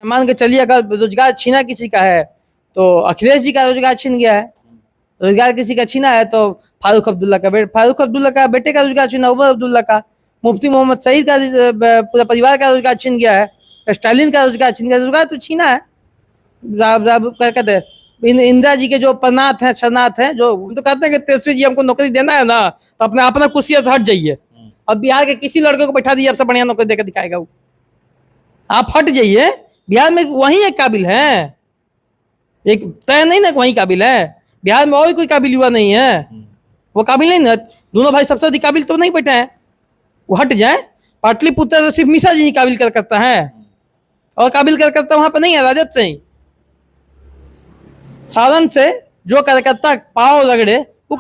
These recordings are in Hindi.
मान के चलिए अगर रोजगार छीना किसी का है तो अखिलेश जी का रोजगार छीन गया है, रोजगार किसी का छीना है तो फारूक अब्दुल्ला का बेटे का रोजगार छीना, उमर अब्दुल्ला का, मुफ्ती मोहम्मद सईद का पूरा परिवार का रोजगार छीन गया है, स्टालिन का रोजगार छीन गया। रोजगार तो छीना है। क्या कहते हैं, इंदिरा जी के जो परनाथ हैं, शरनाथ हैं, जो तो कहते हैं कि तेजस्वी जी हमको नौकरी देना है ना तो अपना कुर्सियों से हट जाइए। अब बिहार के किसी लड़के को बैठा दीजिए, आपसे बढ़िया नौकरी देकर दिखाएगा वो। आप हट जाइए, बिहार में वही एक काबिल है, एक तय नहीं ना वही काबिल है। बिहार में और कोई काबिल युवा नहीं है, वो काबिल नहीं ना। दोनों भाई सबसे अधिक काबिल तो नहीं बैठे हैं, वो हट जाए। पाटलिपुत्र से सिर्फ मिश्रा जी ही काबिल कर करता है, और काबिल कर करता वहां पर नहीं है, राजद से ही। सारण से जो कार्यकर्ता पाव रगड़े वो।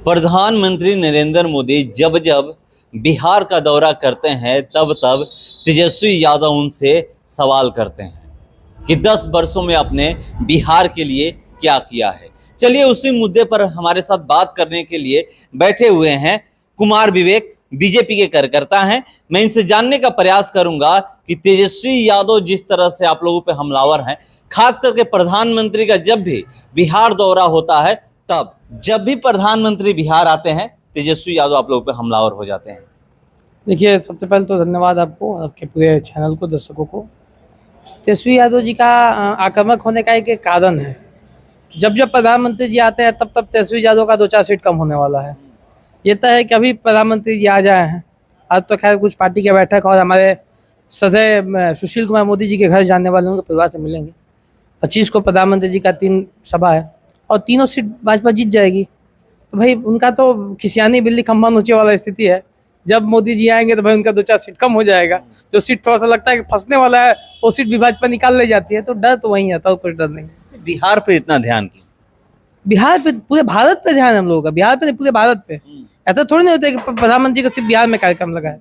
प्रधानमंत्री नरेंद्र मोदी जब जब बिहार का दौरा करते हैं तब तब तेजस्वी यादव उनसे सवाल करते हैं कि 10 वर्षों में आपने बिहार के लिए क्या किया है। चलिए उसी मुद्दे पर हमारे साथ बात करने के लिए बैठे हुए हैं कुमार विवेक, बीजेपी के कार्यकर्ता हैं। मैं इनसे जानने का प्रयास करूंगा कि तेजस्वी यादव जिस तरह से आप लोगों पे हमलावर हैं, खास करके प्रधानमंत्री का जब भी बिहार दौरा होता है तब जब भी प्रधानमंत्री बिहार आते हैं तेजस्वी यादव आप लोगों पे हमलावर हो जाते हैं। देखिए, सबसे पहले तो धन्यवाद आपको, आपके पूरे चैनल को, दर्शकों को। तेजस्वी यादव जी का आक्रामक होने का एक कारण है, जब जब प्रधानमंत्री जी आते हैं तब तब तेजस्वी यादव का 2-4 सीट कम होने वाला है। ये तो है कि अभी प्रधानमंत्री जी आ जाए हैं, आज तो खैर कुछ पार्टी के बैठक और हमारे सदैव सुशील कुमार मोदी जी के घर जाने वाले, उनके परिवार से मिलेंगे। 25 को प्रधानमंत्री जी का 3 सभा है और तीनों सीट भाजपा जीत जाएगी। तो भाई उनका तो खिसियानी बिल्ली खम्भा नोचे वाला स्थिति है। जब मोदी जी आएंगे तो भाई उनका 2-4 सीट कम हो जाएगा। जो सीट थोड़ा सा लगता है कि फंसने वाला है वो सीट भी भाजपा निकाल ले जाती है। तो डर तो वही आता है, कुछ डर नहीं। बिहार पे इतना ध्यान क्यों? बिहार पे, पूरे भारत पे ध्यान है हम लोगों का, बिहार पे नहीं पूरे भारत पे। ऐसा थोड़ी नहीं होता कि प्रधानमंत्री का सिर्फ बिहार में कार्यक्रम लगा है।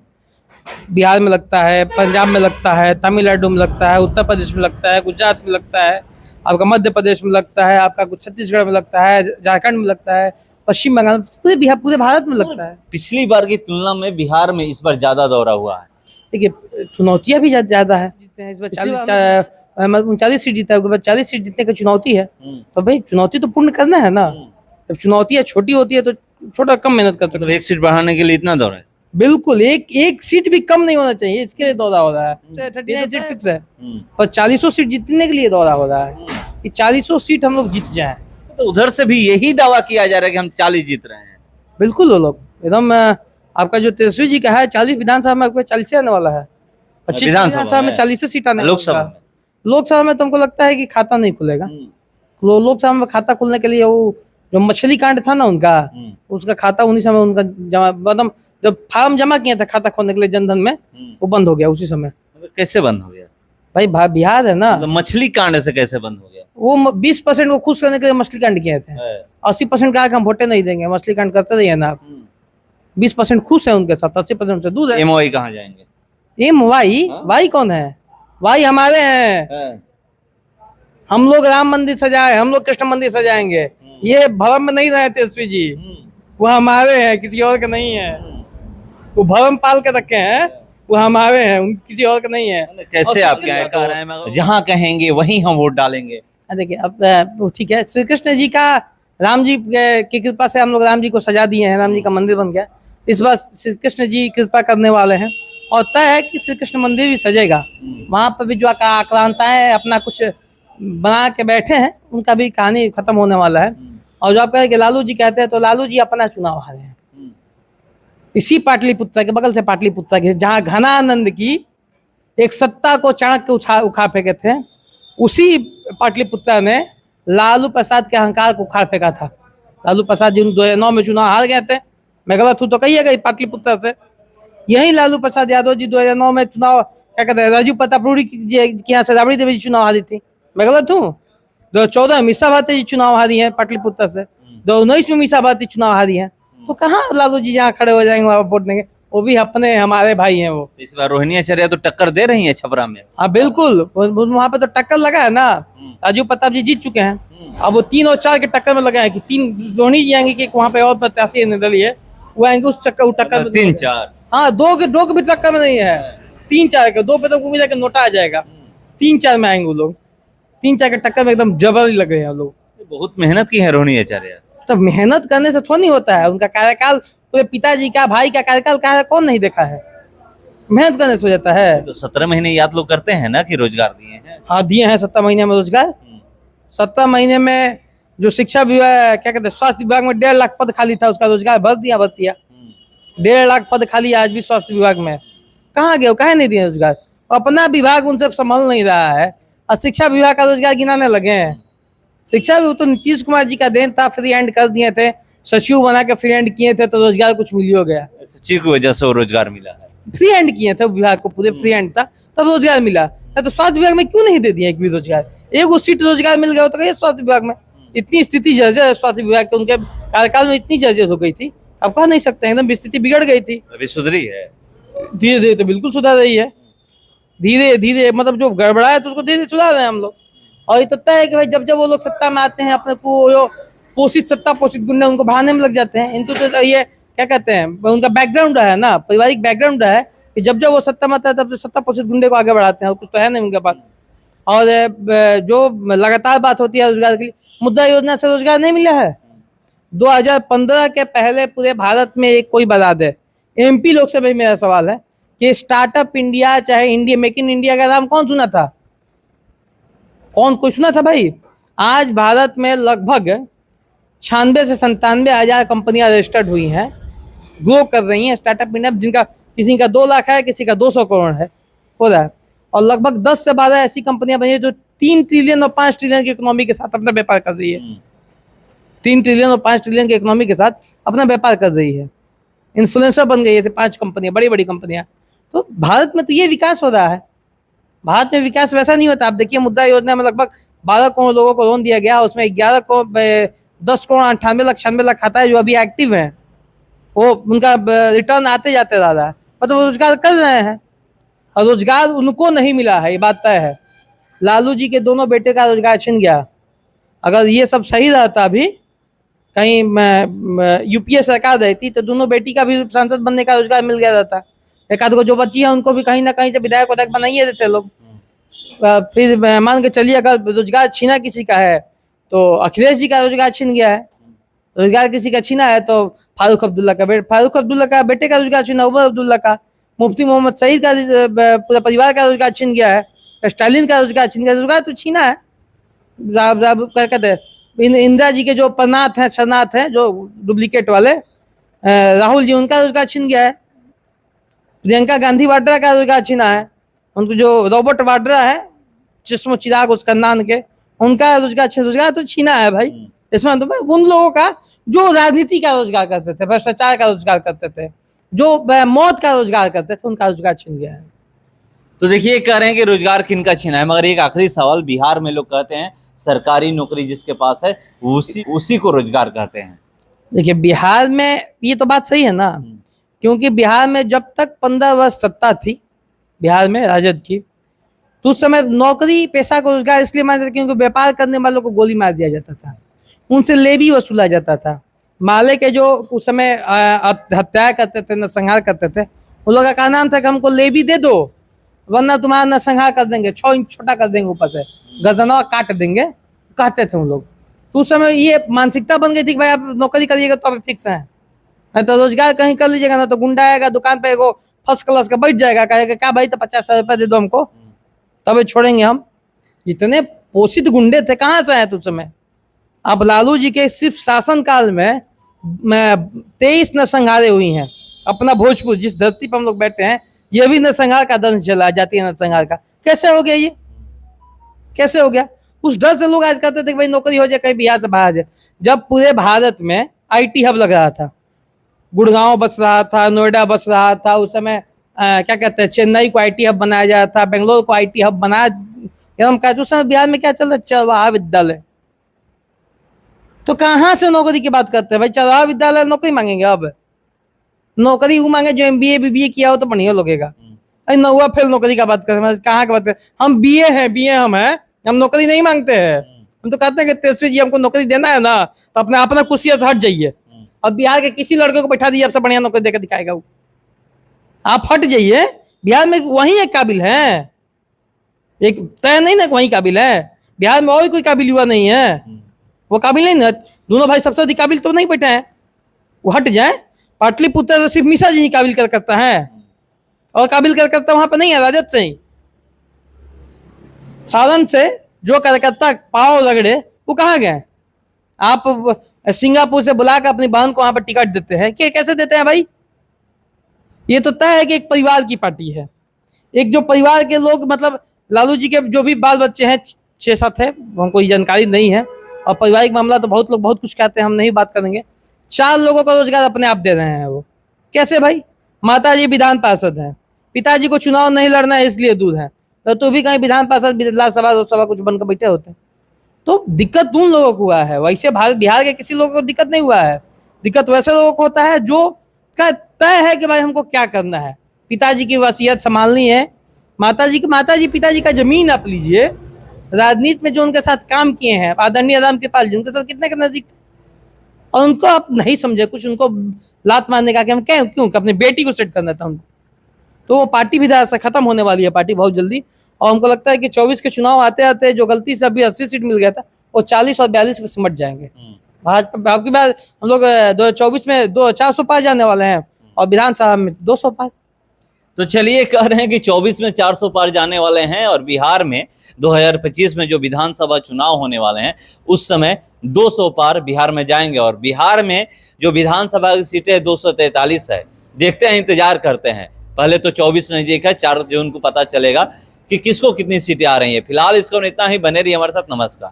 बिहार में लगता है, पंजाब में लगता है, तमिलनाडु में लगता है, उत्तर प्रदेश में लगता है, गुजरात में लगता है, आपका मध्य प्रदेश में लगता है, आपका कुछ छत्तीसगढ़ में लगता है, झारखंड में लगता है, पश्चिम बंगाल, पूरे बिहार, पूरे भारत में लगता है। पिछली बार की तुलना में बिहार में इस बार ज्यादा दौरा हुआ है। देखिए, चुनौतियां भी ज्यादा है। इस बार 39 सीट जीता है, 40 सीट जीतने की चुनौती है। तो भाई चुनौती तो पूर्ण करना है ना। जब चुनौतियां छोटी होती है तो छोटा कम मेहनत कर सकते हैं। 1 सीट बढ़ाने के लिए इतना दौरा है? बिल्कुल, एक सीट भी कम नहीं होना चाहिए, इसके लिए दौरा हो रहा है। 39 सीट फिक्स है, पर 40 सीट जीतने के लिए दौरा हो रहा है कि 40 सीट हम लोग जीत जाएं। तो उधर से भी यही दावा किया जा रहा है कि हम 40 जीत रहे हैं। बिल्कुल, वो लोग एकदम आपका जो तेजस्वी जी का है 40 विधानसभा में आपको 40 आने वाला है, 25 विधानसभा में 40 सीट आने। लोकसभा में तुमको लगता है कि खाता नहीं खुलेगा? लोकसभा में खाता खुलने के लिए वो जो मछली कांड था ना उनका, उसका खाता उन्हीं समय उनका जमा, मतलब जब फार्म जमा किया था खाता खोलने के लिए जनधन में, वो बंद हो गया उसी समय। कैसे बंद हो गया भाई? बिहार है ना, तो मछली कांड से कैसे बंद हो गया? वो 20% को खुश करने के लिए मछली कांड किए थे। 80% कहा कि हम वोटे नहीं देंगे, मछली कांड करते रहिए ना आप। 20% खुश है उनके साथ, 80% से दूर है। MY कहाँ जाएंगे? वाई कौन है? वाई हमारे हैं। हम लोग राम मंदिर सजाए, हम लोग कृष्ण मंदिर सजाएंगे, ये भरम में नहीं रहे तेजस्वी जी। वो हमारे हैं, किसी और के नहीं है। वो भरम पाल के रखे हैं, वो हमारे हैं, किसी और का नहीं है। कैसे आप क्या कह रहे हैं? जहाँ कहेंगे वहीं हम वोट डालेंगे। देखिए, अब ठीक है, श्री कृष्ण जी का, राम जी की कृपा से हम लोग राम जी को सजा दिए हैं, राम जी का मंदिर बन गया। इस बार श्री कृष्ण जी कृपा करने वाले हैं और तय है कि श्री कृष्ण मंदिर भी सजेगा। वहां पर भी जो आक्रांताएं अपना कुछ बना के बैठे हैं, उनका भी कहानी खत्म होने वाला है। और जो आप कहें कि लालू जी कहते हैं, तो लालू जी अपना चुनाव हारे हैं इसी पाटलिपुत्र के बगल से, पाटलिपुत्र के, जहां घनानंद की एक सत्ता को चाणक्य उखाड़ फेंके थे, उसी पाटलिपुत्र ने लालू प्रसाद के अहंकार को उखाड़ फेंका था। लालू प्रसाद जी 2009 में चुनाव हार गए थे, मैं गलत हूँ तो कहिएगा, पाटलिपुत्र से। यही लालू प्रसाद यादव जी 2009 में चुनाव, क्या कहते हैं, राजू प्रताप रूडी के यहाँ से राबड़ी देवी जी चुनाव हारी थी, मैं गलत हूँ? 2014 में मीसा भारती जी चुनाव हारी है पाटलिपुत्र से, 2019 में मीसा भारती चुनाव हारी है। तो कहाँ लालू जी जहाँ खड़े हो जाएंगे वहां वोट देंगे? वो भी अपने हमारे भाई हैं। वो इस बार रोहिणी आचार्य तो टक्कर दे रही है छपरा में। हाँ बिल्कुल, वहां पे तो टक्कर लगा है ना। राजू प्रताप जी जीत चुके हैं, अब वो 3 और 4 के टक्कर में लगा है कि 3 रोहिणी जी आएंगे कि वहाँ पे और प्रत्याशी निर्दलीय वो आएंगे, उस टक्कर में 3-4। हाँ, 2 के भी टक्कर में नहीं है, 3-4 के 2 पे तो उम्मीद है कि नोटा आ जाएगा। 3-4 में आएंगे वो लोग, 3-4 के टक्कर में एकदम जबर लग गए हैं वो लोग। बहुत मेहनत की है रोहिणी आचार्य। तो मेहनत करने से थोड़ा नहीं होता है, उनका कार्यकाल पूरे पिताजी का भाई का कार्यकाल का कौन नहीं देखा है, मेहनत करने से हो जाता है। तो 17 महीने याद लोग करते हैं ना कि रोजगार दिए हैं। हाँ दिए हैं 17 महीने में रोजगार। 17 महीने में जो शिक्षा विभाग क्या कहते हैं स्वास्थ्य विभाग में 1.5 लाख पद खाली था, उसका रोजगार भर दिया 1.5 लाख पद खाली आज भी स्वास्थ्य विभाग में। कहाँ गए, कहाँ नहीं दिए रोजगार, अपना विभाग उनसे संभल नहीं रहा है और शिक्षा विभाग का रोजगार गिनाने लगे हैं। शिक्षा विभाग तो नीतीश कुमार जी का देन था, फ्री हैंड कर दिए थे, सचिव बना के फ्री हैंड किए थे तो रोजगार कुछ मिल हो गया। सचिव की वजह से वो रोजगार मिला है। फ्री हैंड किए थे विभाग को, पूरे फ्री हैंड था तब रोजगार मिला। तो स्वास्थ्य विभाग में क्यों नहीं दे दिया एक भी रोजगार, एक सीट रोजगार मिल गया तो स्वास्थ्य विभाग में। इतनी स्थिति जर्जर है स्वास्थ्य विभाग के, उनके कार्यकाल में इतनी जर्जर हो गई थी, अब कह नहीं सकते, एकदम स्थिति बिगड़ गई थी। अभी सुधरी है धीरे धीरे तो बिल्कुल सुधार रही है, धीरे धीरे मतलब जो गड़बड़ा है तो उसको धीरे सुधार रहे हैं हम लोग। और ये तो तय है कि भाई जब जब वो लोग सत्ता में आते हैं अपने को जो पोषित सत्ता पोषित गुंडे उनको भागने में लग जाते हैं। इनको तो ये क्या कहते हैं, उनका बैकग्राउंड है ना, पारिवारिक बैकग्राउंड है कि जब जब वो सत्ता में आता है तब सत्ता पोषित गुंडे को आगे बढ़ाते हैं, और कुछ तो है नहीं उनके पास। और जो लगातार बात होती है रोजगार के लिए, मुद्रा योजना से रोजगार नहीं मिला है। 2015 के पहले पूरे भारत में एक कोई बता दे, MP लोकसभा में मेरा सवाल है कि स्टार्टअप इंडिया चाहे इंडिया मेक इन इंडिया का नाम कौन सुना था, कौन कोई सुना था भाई। आज भारत में लगभग 96 से 97 हजार कंपनियां रजिस्टर्ड हुई हैं, ग्रो कर रही हैं स्टार्टअप इंडिया, जिनका किसी का 2 लाख है, किसी का 200 करोड़ है हो रहा है। और लगभग 10 से 12 ऐसी कंपनियां बनी है जो 3 ट्रिलियन और 5 ट्रिलियन की इकोनॉमी के साथ अपना व्यापार कर रही है। 3 ट्रिलियन और 5 ट्रिलियन की इकोनॉमी के साथ अपना व्यापार कर रही है, इन्फ्लुएंसर बन गई है 5 कंपनियां, बड़ी बड़ी कंपनियां। तो भारत में तो ये विकास हो रहा है, भारत में विकास वैसा नहीं होता। आप देखिए मुद्रा योजना में लगभग 12 करोड़ लोगों को लोन दिया गया, उसमें 10 करोड़ 98 लाख 96 लाख खाता है जो अभी एक्टिव है, वो उनका रिटर्न आते जाते रह रहा है, मतलब रोजगार कर रहे हैं। और रोजगार उनको नहीं मिला है, ये बात तय है। लालू जी के दोनों बेटे का रोजगार छिन गया। अगर ये सब सही रहता अभी कहीं UPA सरकार रहती तो दोनों बेटी का भी सांसद बनने का रोजगार मिल गया रहता। एक आध को जो बच्ची है उनको भी कहीं ना कहीं से विधायक विधायक बनाइए देते लोग। फिर मान के चलिए अगर रोजगार छीना किसी का है तो अखिलेश जी का रोजगार छिन गया है, रोजगार किसी का छीना है तो फारूक अब्दुल्ला का बेटे का रोजगार छीना, उमर अब्दुल्ला का, मुफ्ती मोहम्मद सईद का पूरा परिवार का रोजगार छिन गया है, स्टालिन का रोजगार छिन गया। रोजगार तो छीना है। क्या कहते हैं इंदिरा जी के जो परनाथ हैं शरनाथ हैं जो डुप्लीकेट वाले राहुल जी, उनका रोजगार छिन गया है। प्रियंका गांधी वाड्रा का रोजगार छीना है, उनको जो रॉबर्ट वाड्रा है चश्मो चिराग उसका नान के, उनका रोजगार तो छीना है भाई। इसमें तो उन लोगों का जो राजनीति का रोजगार करते थे, भ्रष्टाचार का रोजगार करते थे, जो मौत का रोजगार करते थे, उनका रोजगार छिन गया है। तो देखिए कह रहे हैं कि रोजगार किनका छीना है, मगर एक आखिरी सवाल, बिहार में लोग कहते हैं सरकारी नौकरी जिसके पास है उसी को रोजगार कहते हैं। देखिए बिहार में ये तो बात सही है ना, क्योंकि बिहार में जब तक 15 वर्ष सत्ता थी बिहार में राजद की, तो उस समय नौकरी पेशा को रोजगार इसलिए मानते थे क्योंकि व्यापार करने वालों को गोली मार दिया जाता था, उनसे लेवी वसूला जाता था। माले के जो उस समय हत्या करते थे, नरसंहार करते थे, उन लोगों का नाम था कि हमको लेवी दे दो वरना तुम्हारा नरसंहार कर देंगे, 6 इंच छोटा कर देंगे, ऊपर से गर्दनवा काट देंगे, कहते थे उन लोग। तो उस समय ये मानसिकता बन गई थी कि भाई आप नौकरी करिएगा तो आप फिक्स हैं, नहीं तो रोजगार कहीं कर लीजिएगा ना तो गुंडा आएगा दुकान पे एगो फर्स्ट क्लास का बैठ जाएगा, कहेगा क्या भाई तो 50 रुपये दे दो हमको तभी छोड़ेंगे हम। इतने पोषित गुंडे थे, कहाँ से आए थे उस समय। अब लालू जी के सिर्फ शासन काल में 23 नरसंहारें हुई हैं। अपना भोजपुर जिस धरती पर हम लोग बैठे हैं ये भी नरसंहार का दंश चला, जाती है नरसंहार का। कैसे हो गया ये, कैसे हो गया? उस डर से लोग आज कहते थे कि भाई नौकरी हो जाए कहीं बिहार से बाहर जाए। जब पूरे भारत में IT हब लग रहा था, गुड़गांव बस रहा था, नोएडा बस रहा था, उस समय क्या कहते हैं चेन्नई को IT हब बनाया जा रहा था, बेंगलोर को IT हब बनाया एवं कहते उस समय बिहार में क्या चल रहा है, चरवाहा विद्यालय। तो कहाँ से नौकरी की बात करते हैं भाई, चरवाहा विद्यालय नौकरी मांगेंगे। अब नौकरी वो मांगे जो MBA BBA किया हो तो बढ़िया लगेगा। अरे नौवा फेल नौकरी का बात करें, कहाँ की बात करें, हम BA हैं, BA हम नौकरी नहीं मांगते हैं। हम तो कहते हैं कि तेजस्वी जी हमको नौकरी देना है ना तो अपना कुर्सिया से हट जाइए, अब बिहार के किसी लड़के को बैठा दीजिए आपसे बढ़िया नौकरी देकर दिखाएगा वो, आप हट जाइए, बिहार में वही एक काबिल हैं। एक तय नहीं ना कि वही काबिल है, बिहार में और कोई काबिल युवा नहीं है, वो काबिल नहीं ना, दोनों भाई सबसे अधिक काबिल तो नहीं बैठे हैं, वो हट जाए। पाटलिपुत्र से सिर्फ मिश्रा जी ही काबिल कर करता है, और काबिल कर करता वहां पर नहीं है राजद से ही। साधन से जो कार्यकर्ता पाव रगड़े वो कहाँ गए? आप सिंगापुर से बुलाकर अपनी बहन को वहां पर टिकट देते हैं, कैसे देते हैं भाई? ये तो तय है कि एक परिवार की पार्टी है, एक जो परिवार के लोग, मतलब लालू जी के जो भी बाल बच्चे हैं 6-7 है, हमको ये जानकारी नहीं है, और पारिवारिक मामला तो बहुत लोग बहुत कुछ कहते हैं, हम नहीं बात करेंगे। 4 लोगों को रोजगार अपने आप दे रहे हैं वो, कैसे भाई? माता जी विधान पार्षद हैं, पिताजी को चुनाव नहीं लड़ना है इसलिए दूर है, तो भी कहीं विधान पार्षद, राज्यसभा लोकसभा कुछ बनकर बैठे होते। तो दिक्कत उन लोगों को हुआ है, वैसे बिहार के किसी लोगों को दिक्कत नहीं हुआ है। दिक्कत वैसे लोगों को होता है जो का तय है कि भाई हमको क्या करना है, पिताजी की वसीयत संभालनी है, माताजी पिताजी का जमीन आप लीजिए, राजनीति में जो उनके साथ काम किए हैं आदरणीय रामकृपाल जी, उनके साथ कितने के नजदीक थे, और उनको आप नहीं समझे कुछ, उनको लात मारने का कि हम क्यों अपनी बेटी को सेट करना था उनको। तो वो पार्टी भी से खत्म होने वाली है, पार्टी बहुत जल्दी, और हमको लगता है कि 24 के चुनाव आते आते जो गलती से अभी 80 सीट मिल गया था वो 40 और 42 में सिमट जाएंगे। भाजपा आपकी बात, हम लोग 2024 में 400 पार जाने वाले हैं, और विधानसभा में 200 पार। तो चलिए कह रहे हैं कि 24 में 400 पार जाने वाले हैं, और बिहार में 2025 में जो विधानसभा चुनाव होने वाले हैं उस समय 200 पार बिहार में जाएंगे, और बिहार में जो विधानसभा की सीटें 243 है। देखते हैं, इंतजार करते हैं। पहले तो 24 नजदीक है, 4 जून को पता चलेगा कि किसको कितनी सीटें आ रही है। फिलहाल इसको इतना ही, बने रहिए हमारे साथ। नमस्कार।